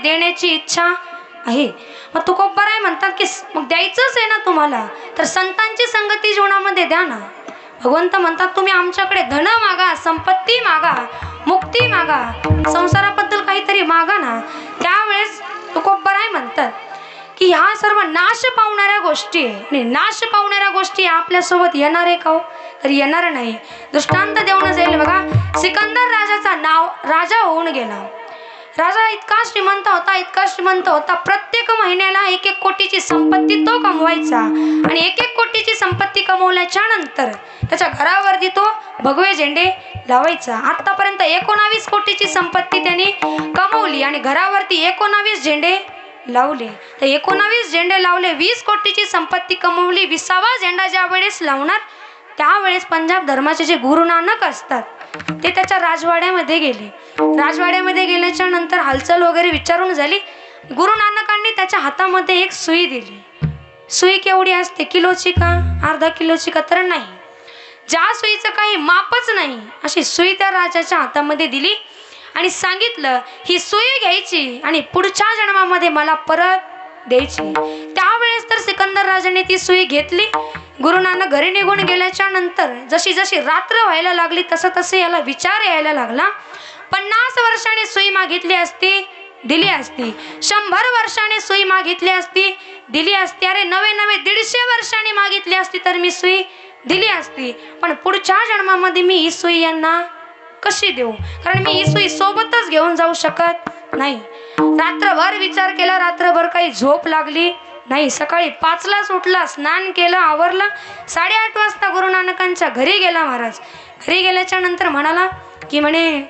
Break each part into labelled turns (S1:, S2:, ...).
S1: देण्याची इच्छा आहे. मग तुकोबाराय म्हणतात की मग द्यायचंच आहे ना तुम्हाला, तर संतांची संगती जीवनामध्ये द्या ना. भगवंत म्हणतात तुम्ही आमच्याकडे धन मागा, संपत्ती मागा, मुक्ती मागा, संसाराबद्दल काहीतरी मागा ना. त्यावेळेस तुकोबाराय म्हणतात की ह्या सर्व नाश पावणाऱ्या गोष्टी आहे आणि नाश पावणाऱ्या गोष्टी आपल्यासोबत येणार आहे का हो? तर येणार नाही. दृष्टांत देऊन जाईल बघा. सिकंदर राजाचा नाव राजा होऊन गेला. राजा इतका श्रीमंत होता, इतका श्रीमंत होता, प्रत्येक महिन्याला 1-1 कोटीची संपत्ती तो कमवायचा आणि 1-1 कोटीची संपत्ती कमवल्याच्या नंतर त्याच्या घरावरती तो भगवे झेंडे लावायचा. आतापर्यंत 19 कोटीची संपत्ती त्यांनी कमवली आणि घरावरती 19 झेंडे लावले. तर 19 झेंडे लावले, 20 कोटीची संपत्ती कमवली. 20वा झेंडा ज्या वेळेस लावणार त्यावेळेस पंजाब धर्माचे जे गुरु नानक असतात ते त्याच्या राजवाड्यामध्ये गेले. राजवाड्यामध्ये गेल्याच्या नंतर हालचाल वगैरे विचारून झाली. गुरु नानकांनी त्याच्या हातामध्ये एक सुई दिली. सुई केवढी असते, किलोची का अर्धा किलोची का? तर नाही, ज्या सुईचं काही मापच नाही अशी सुई त्या राजाच्या हातामध्ये दिली आणि सांगितलं ही सुई घ्यायची आणि पुढच्या जन्मामध्ये मला परत द्यायची. त्यावेळेस तर सिकंदर राजाने ती सुई घेतली. गुरु नानक घरी निघून गेल्याच्या नंतर जशी जशी रात्र व्हायला लागली तसं तसं याला विचार यायला लागला. 50 वर्षाने सुई मागितली असती, दिली असती. 100 वर्षाने सुई मागितली असती, दिली असती. अरे नवे 150 वर्षांनी मागितली असती तर मी सुई दिली असती. पण पुढच्या जन्मामध्ये मी ही सुई यांना कशी देऊ, कारण मी ही सुई सोबतच घेऊन जाऊ शकत नाही. रात्रभर विचार केला, रात्रभर काही झोप लागली नाही. सकाळी 5लाच उठला, स्नान केलं, आवरलं. 8:30 वाजता गुरु नानकांच्या घरी गेला. महाराज घरी गेल्याच्या नंतर म्हणाला की म्हणे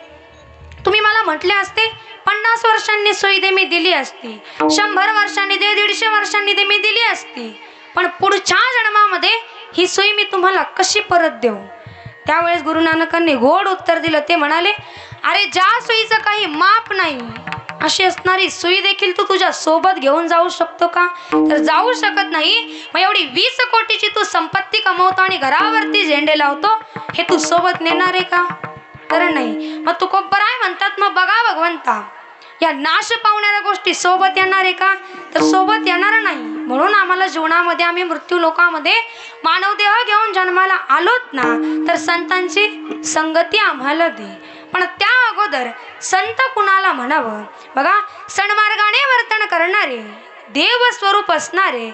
S1: तुम्ही मला म्हटले असते 50 वर्षांनी सुई दे, मी दिली असती. 100 वर्षांनी दे, 150 वर्षांनी दे, मी दिली असती. पण पुढच्या जन्मामध्ये ही सुई मी तुम्हाला कशी परत देऊ? त्यावेळेस गुरु नानकांनी गोड उत्तर दिलं. ते म्हणाले अरे ज्या सुईचं काही माप नाही अशी असणारी सुई देखील तू तुझ्या सोबत घेऊन जाऊ शकतो का? तर जाऊ शकत नाही. मग एवढी 20 कोटीची तू संपत्ती कमवतो आणि घरावरती झेंडे लावतो, हे तू सोबत नेणार आहे का? तर नाही. मग तुकोबाराय म्हणतात मग बघा भगवंता, या नाश पावणाऱ्या गोष्टी सोबत येणार आहे का? तर सोबत येणार नाही. म्हणून आम्हाला जीवनामध्ये आम्ही मृत्यू लोकामध्ये मानवदेह घेऊन जन्माला आलोत ना, तर संतांची संगती आम्हाला दे. पण त्या अगोदर संत कुणाला म्हणावं? बघा, सन्मार्गाने वर्तन करणारे, देव स्वरूप असणारे,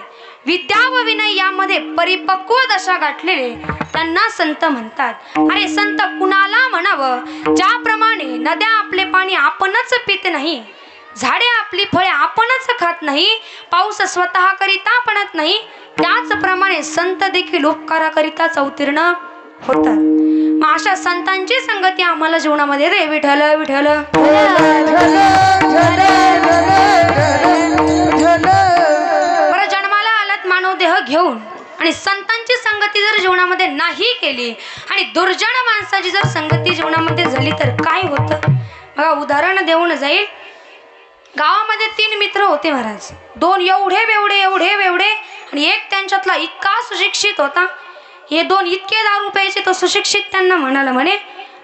S1: विद्या व विनय यामध्ये परिपक्व दशा गाठलेले त्यांना संत म्हणतात. अरे संत कुणाला म्हणावं? ज्याप्रमाणे नद्या आपले पाणी आपणच पित नाही, झाडे आपली फळे आपणच खात नाही, पाऊस स्वतः करिता पडत नाही, त्याचप्रमाणे संत देखील उपकाराकरिताच अवतीर्ण होतात. मग अशा संतांची संगती आम्हाला जीवनामध्ये रे. विठ्ठल विठ्ठल. बरं, जन्माला आलात मानव देह घेऊन आणि संतांची संगती जर जीवनामध्ये नाही केली आणि दुर्जन माणसाची जर संगती जीवनामध्ये झाली तर काय होतं? बघा, उदाहरण देऊन जाईल. गावामध्ये 3 मित्र होते महाराज. 2 एवढे बेवडे आणि एक त्यांच्यातला इतका सुशिक्षित होता. हे 2 इतके दारू प्यायचे. तो सुशिक्षित त्यांना म्हणाला, म्हणे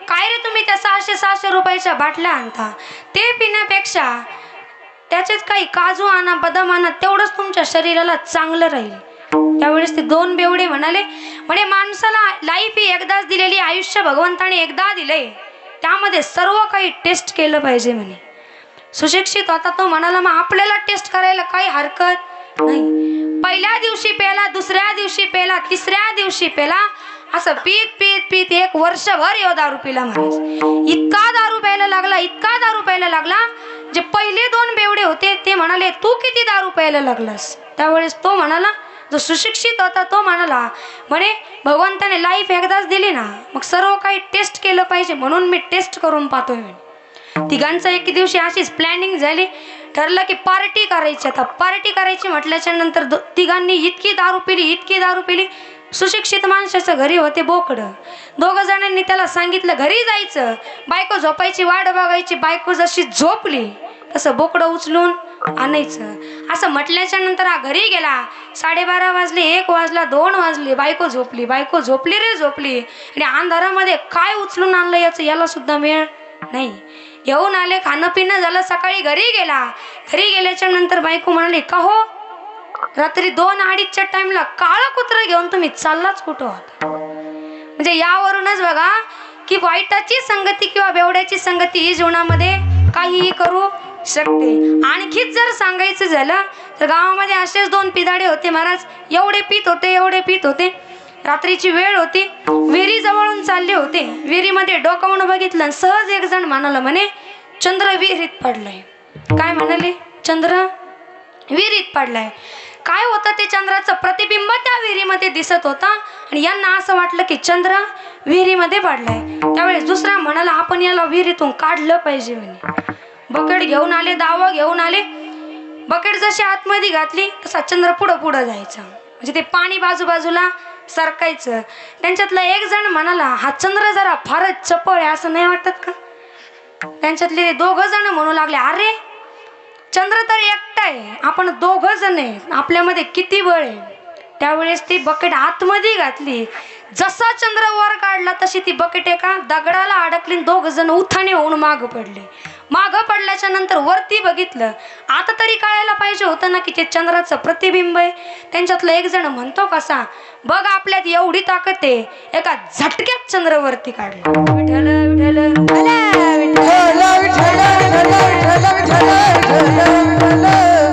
S1: काय रे तुम्ही त्या 600 रुपयाच्या बाटल्या आणता, ते पिण्यापेक्षा त्याच्यात काही काजू आणा, बदाम आणा, तेवढंच तुमच्या शरीराला चांगलं राहील. त्यावेळेस ते 2 बेवडे म्हणाले, म्हणे माणसाला लाईफ ही एकदाच दिलेली, आयुष्य भगवंताने एकदा दिले, त्यामध्ये सर्व काही टेस्ट केलं पाहिजे म्हणे. सुशिक्षित होता तो म्हणाला मग आपल्याला टेस्ट करायला काही हरकत नाही. पहिल्या दिवशी पेला, दुसऱ्या दिवशी पेला, तिसऱ्या दिवशी पेला, असं पीत पीत पीत 1 वर्षभर यो दारू पिला महाराज. इतका दारू प्यायला लागला, इतका दारू प्यायला लागला. जे पहिले 2 बेवडे होते ते म्हणाले तू किती दारू प्यायला लागलास? त्यावेळेस तो म्हणाला, जो सुशिक्षित होता तो म्हणाला, म्हणे भगवंताने लाईफ एकदाच दिली ना, मग सर्व काही टेस्ट केलं पाहिजे, म्हणून मी टेस्ट करून पाहतोय. तिघांचं एक दिवशी अशीच प्लॅनिंग झाली. ठरलं की पार्टी करायची. आता पार्टी करायची म्हटल्याच्या नंतर तिघांनी इतकी दारू पिली. सुशिक्षित माणसाचं घरी होते बोकड. 2 जणांनी त्याला सांगितलं घरी जायचं, बायको झोपायची वाट बघायची. बायको जशी झोपली तसं बोकडं उचलून आणायचं. असं म्हटल्याच्या नंतर हा घरी गेला. 12:30 वाजले, 1 वाजला, 2 वाजले. बायको झोपली रे झोपली. आणि अंधारामध्ये काय उचलून आणलं याला सुद्धा वेळ नाही. येऊन आले, खाणं पिणं झालं, सकाळी घरी गेला. घरी गेल्याच्या नंतर बायको म्हणाली, का हो रात्री 2-2:30च्या टाइमला काळं कुत्रं घेऊन तुम्ही चाललाच कुठं होता? म्हणजे यावरूनच बघा की वाईटाची संगती किंवा बेवड्याची संगती ही जीवनामध्ये काहीही करू शकते. आणखीच जर सांगायचं झालं तर गावामध्ये असेच 2 पिदाडे होते महाराज. एवढे पित होते. रात्रीची वेळ होती, विहिरी जवळून चालले होते. विहिरीमध्ये डोकावून बघितलं, सहज एक जण म्हणाला, म्हणे चंद्र विहिरीत पडलाय. काय म्हणाले? चंद्र विहिरीत पडलाय. काय होतं ते चंद्राचं प्रतिबिंब त्या विहिरीमध्ये दिसत होता आणि यांना असं वाटलं की चंद्र विहिरीमध्ये पडलाय. त्यावेळेस दुसरा म्हणाला, आपण याला विहिरीतून काढलं पाहिजे म्हणे. बकेट घेऊन आले, दावा घेऊन आले. बकेट जशी आतमध्ये घातली तसा चंद्र पुढं जायचा, म्हणजे ते पाणी बाजूबाजूला सरकायचं. त्यांच्यातला एक जण म्हणाला, हा चंद्र जरा फारच चपळ आहे, असं नाही वाटत का? त्यांच्यातले 2 जण म्हणू लागले, अरे चंद्र तर एकटा आहे, आपण 2 जण आहे, आपल्यामध्ये किती बळ आहे? त्यावेळेस ती बकेट आतमध्ये घातली. जसा चंद्र वर काढला तशी ती बकेट एका दगडाला अडकली. 2 जण उठाणे होऊन मागं पडले. मागं पडल्याच्या नंतर वरती बघितलं. आता तरी कळायला पाहिजे होतं ना की ते चंद्राचं प्रतिबिंब आहे. त्यांच्यातला एक जण म्हणतो, कसा बघ आपल्यात एवढी ताकद आहे, एका झटक्यात चंद्र वरती काढला. विठ्ठल विठ्ठल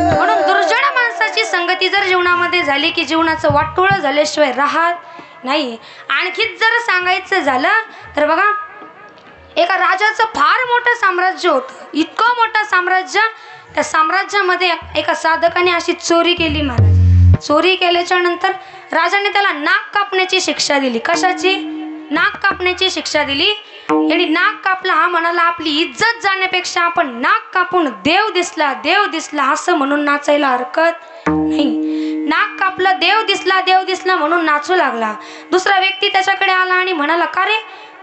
S1: म्हणून दुर्जन माणसाची संगती जर जीवनामध्ये झाली की जीवनाचं वाटोळं झाल्याशिवाय राहत नाही. आणखीच जर सांगायचं झालं तर बघा, एका राजाचं फार मोठं साम्राज्य होतं. इतकं मोठं साम्राज्य, त्या साम्राज्यामध्ये एका साधकाने अशी चोरी केली महाराज. चोरी केल्याच्या नंतर राजाने त्याला नाक कापण्याची शिक्षा दिली. कशाची? नाक कापण्याची शिक्षा दिली. यांनी नाक कापला. हा म्हणाला, आपली इज्जत जाण्यापेक्षा आपण नाक कापून देव दिसला असं म्हणून नाचायला हरकत नाही. नाक कापलं, देव दिसला म्हणून नाचू लागला. दुसरा व्यक्ती त्याच्याकडे आला आणि म्हणाला, का रे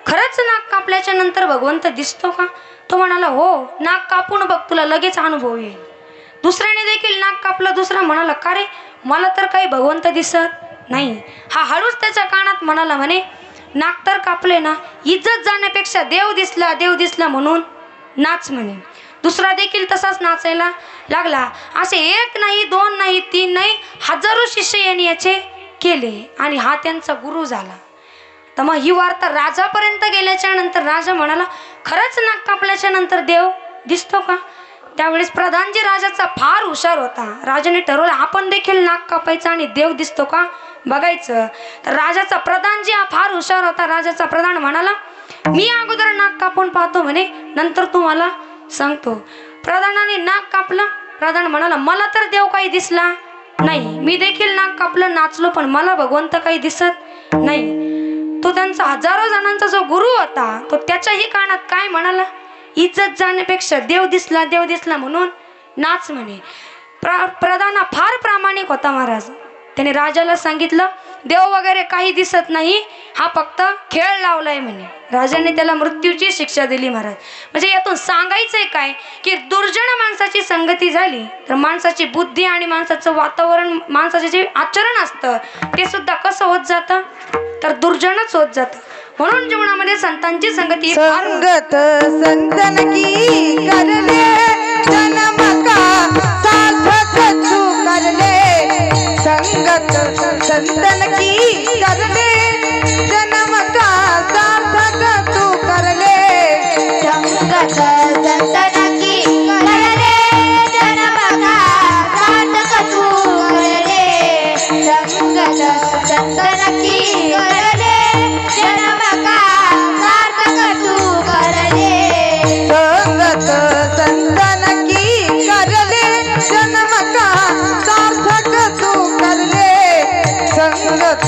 S1: खरंच नाक कापल्याच्या नंतर भगवंत दिसतो का? तो म्हणाला, हो, नाक कापून बघ, तुला लगेच अनुभव येईल. दुसऱ्याने देखील नाक कापलं. दुसरा म्हणाला, का रे मला तर काही भगवंत दिसत नाही. हा हळूच त्याच्या कानात म्हणाला, म्हणे नाक तर कापले ना, इज्जत जाण्यापेक्षा देव दिसला म्हणून नाच म्हणे. दुसरा देखील तसाच नाचायला लागला. असे 1 नाही, 2 नाही, 3 नाही, हजारो शिष्य यांनी याचे केले आणि हा त्यांचा गुरु झाला. तर मग ही वार्ता राजापर्यंत गेल्याच्या नंतर राजा म्हणाला, खरंच नाक कापल्याच्या नंतर देव दिसतो का? त्यावेळेस प्रधानजी राजाचा फार हुशार होता. राजाने ठरवलं, आपण देखील नाक कापायचं आणि देव दिसतो का बघायचं. तर राजाचा प्रधानजी हा फार हुशार होता. राजाचा प्रधान म्हणाला, मी अगोदर नाक कापून पाहतो म्हणे, नंतर तुम्हाला सांगतो. प्रधानाने नाक कापलं. प्रधान म्हणाला, मला तर देव काही दिसला नाही. मी देखील नाक कापलं, नाचलो, पण मला भगवंत काही दिसत नाही. तो त्यांचा हजारो जणांचा जो गुरु होता तो त्याच्याही कानात काय म्हणाला, इज्जत जाण्यापेक्षा देव दिसला म्हणून नाच म्हणे. प्रधान फार प्रामाणिक होता महाराज. त्याने राजाला सांगितलं, देव वगैरे काही दिसत नाही, हा फक्त खेळ लावलाय म्हणे. राजाने त्याला मृत्यूची शिक्षा दिली महाराज. म्हणजे यातून सांगायचंय काय की दुर्जन माणसाची संगती झाली तर माणसाची बुद्धी आणि माणसाचं वातावरण, माणसाचे जे आचरण असतं ते सुद्धा कसं होत जातं, तर दुर्जनच होत जातं. म्हणून जीवनामध्ये संतांची संगती
S2: संगत संतन की करले, जन्म का सार्थक तू करले. संगत संतन की करले, जन्म का सार्थक तू करले.
S3: संगत संतन की करले, जन्म का सार्थक तू करले. संगत संतन की करले, जन्म का सार्थक तू करले.
S2: संगत संतन की करले, जन्म का सार्थक तू करले. संगत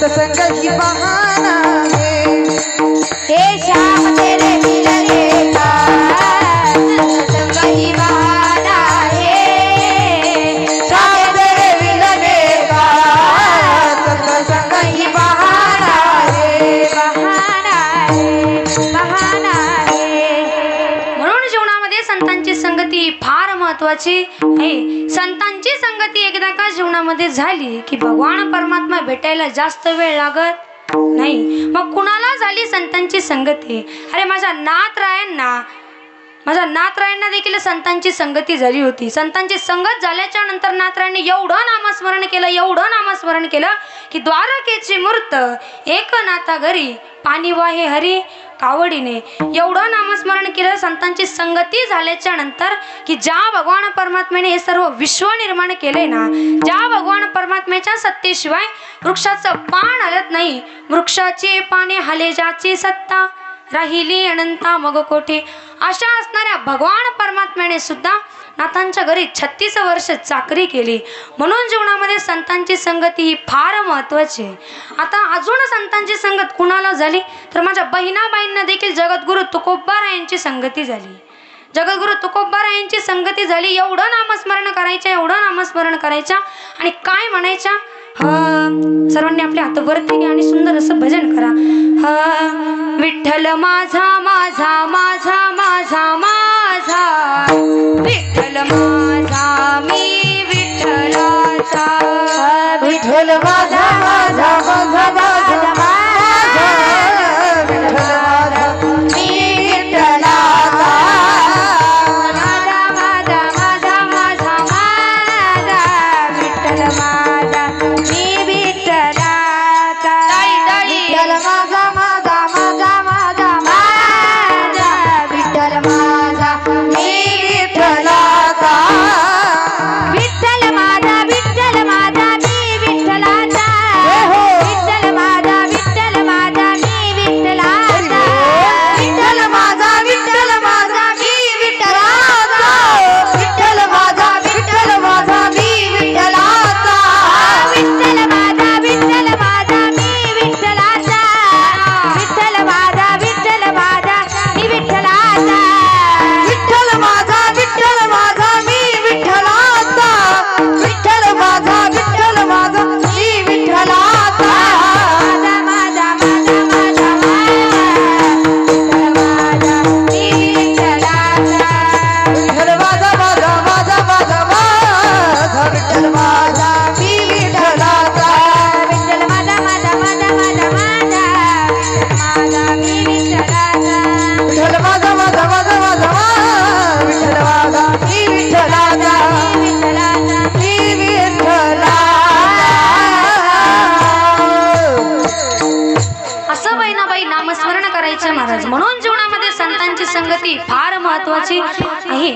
S2: सत्संग ही बहाना है
S3: हे श्याम तेरे मिलने का सत्संग ही बहाना है
S2: श्याम तेरे मिलने का सत्संग ही बहाना है
S3: बहाना है
S1: म्हणून जीवनामध्ये संतांची संगती फार महत्वाची आहे. संतांची संगती एकदा का जीवनामध्ये झाली की भगवान परमात्मा भेटायला जास्त वेळ लागत नाही. मग कुणाला झाली संतांची संगती? अरे माझ्या नाथरायांना देखील संतांची संगती झाली होती. संतांची संगत झाल्याच्या नंतर नाथरायांनी एवढं नामस्मरण केलं की द्वारकेची मूर्त एक नाथा घरी पाणी वाहे हरी कावडीने. एवढं नामस्मरण केलं संतांची संगती झाल्याच्या नंतर की ज्या भगवान परमात्म्याने हे सर्व विश्व निर्माण केले ना, ज्या भगवान परमात्म्याच्या सत्तेशिवाय वृक्षाचं पान हलत नाही, वृक्षाचे पाने हले ज्याची सत्ता राहिली अनंता मग कोठे, अशा असणाऱ्या भगवान परमात्म्याने सुद्धा नाथांच्या घरी 36 वर्ष चाकरी केली. म्हणून जीवनामध्ये संतांची संगती ही फार महत्वाची आहे. आता अजून संतांची संगत कुणाला झाली तर माझ्या बहिणाबाईंना देखील जगद्गुरु तुकोबारायांची संगती झाली. जगद्गुरु तुकोबारायांची संगती झाली. एवढं नामस्मरण करायच्या आणि काय म्हणायच्या? सर्वांनी आपले हात वरती घ्या आणि सुंदर असं भजन करा. विठ्ठल माझा माझा माझा माझा माझा, विठ्ठल माझा मी विठ्ठलाचा,
S2: विठ्ठल माझा माझा माझा माझा माझा, विठ्ठल माझा मी विठ्ठलाचा,
S3: माझा माझा माझा माझा माझा, विठ्ठल माझा मी विठ्ठलाचा, विठ्ठल माझा माझा माझा माझा माझा, विठ्ठल माझा मी
S2: विठ्ठलाचा,
S3: विठ्ठल माझा मी विठ्ठलाचा, विठ्ठल माझा मी विठ्ठलाचा,
S2: विठ्ठल माझा मी विठ्ठलाचा, विठ्ठल माझा मी विठ्ठलाचा,
S3: विठ्ठल माझा मी विठ्ठलाचा, विठ्ठल माझा मी विठ्ठलाचा,
S2: विठ्ठल माझा मी विठ्ठलाचा, विठ्ठल माझा मी विठ्ठलाचा,
S3: माझा माझा माझा माझा विठ्ठल माझा मी विठ्ठलाचा,
S2: विठ्ठल माझा माझा माझा माझा माझा, विठ्ठल माझा मी विठ्ठलाचा,
S3: विठ्ठल माझा माझा माझा माझा माझा, माझा मी विठ्ठलाचा,
S2: विठ्ठल माझा माझा माझा माझा माझा, विठ्ठल माझा मी विठ्ठलाचा,
S3: विठ्ठलाचा.
S2: मी विठ्ठलाचा.
S1: असं बहिणाबाई नामस्मरण करायचे महाराज. म्हणून जीवनामध्ये संतांची संगती फार महत्वाची आहे.